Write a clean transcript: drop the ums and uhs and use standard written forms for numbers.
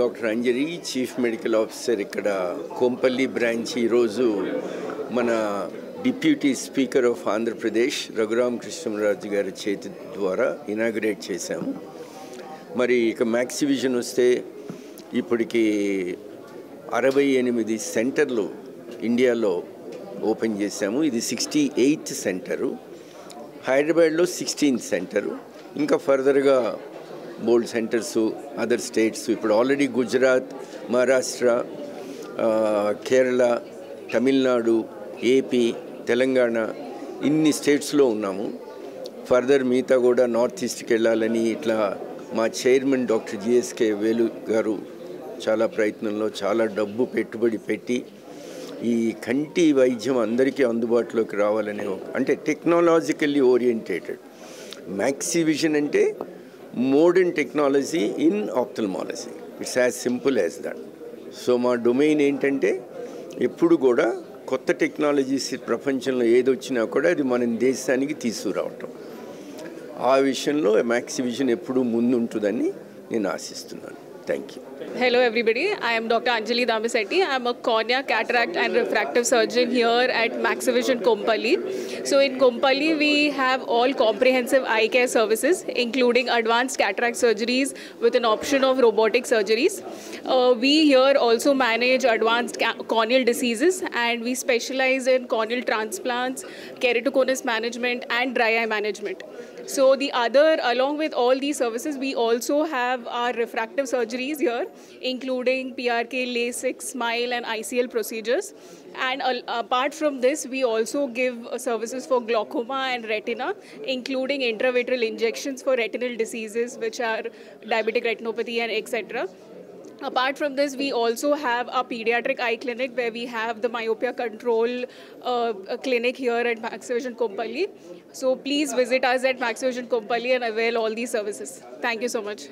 Doctor అంజలి, chief medical officer ఇక్కడ Kompally branch. ఈరోజు మన deputy speaker of Andhra Pradesh Raghurama Krishnaraju గారి చేతి ద్వారా ఇనాగ్రేట్ చేశాము. మరి ఇక మ్యాక్సివిజన్ వస్తే ఇప్పటికి 68 సెంటర్లు ఇండియాలో ఓపెన్ చేశాము. ఇది 68th సెంటరు. హైదరాబాద్లో 16th సెంటరు. ఇంకా ఫర్దర్గా బోల్డ్ సెంటర్స్ అదర్ స్టేట్స్, ఇప్పుడు ఆల్రెడీ గుజరాత్, మహారాష్ట్ర, కేరళ, తమిళనాడు, ఏపీ, తెలంగాణ ఇన్ని స్టేట్స్లో ఉన్నాము. ఫర్దర్ మిగతా కూడా నార్త్ ఈస్ట్కి వెళ్ళాలని ఇట్లా మా చైర్మన్ డాక్టర్ జిఎస్కే వేలు గారు చాలా ప్రయత్నంలో చాలా డబ్బు పెట్టుబడి పెట్టి ఈ కంటి వైద్యం అందరికీ అందుబాటులోకి రావాలనే అంటే టెక్నాలజికల్లీ ఓరియంటేటెడ్ మ్యాక్సివిజన్ అంటే modern technology in ఆప్థల్మాలజీ. It's as simple as that. So మా డొమైన్ ఏంటంటే ఎప్పుడు కూడా కొత్త టెక్నాలజీస్ ప్రపంచంలో ఏదొచ్చినా కూడా అది మన దేశానికి తీసుకురావటం. ఆ విషయంలో మ్యాక్సివిజన్ ఎప్పుడూ ముందుంటుందని నేను ఆశిస్తున్నాను. Thank you. Hello everybody, I am Dr. Anjali Damisetti. I am a cornea, cataract and refractive surgeon here at Maxivision Kompally. So in Kompally we have all comprehensive eye care services including advanced cataract surgeries with an option of robotic surgeries. We here also manage advanced corneal diseases and we specialize in corneal transplants, keratoconus management and dry eye management. So the other, along with all these services, we also have our refractive surgeries here, including PRK, LASIK, SMILE and ICL procedures. And apart from this, we also give services for glaucoma and retina, including intravitreal injections for retinal diseases, which are diabetic retinopathy and etc. Apart from this, we also have a pediatric eye clinic where we have the myopia control clinic here at Maxivision Kompally. So please visit us at Maxivision Kompally and avail all these services. Thank you so much.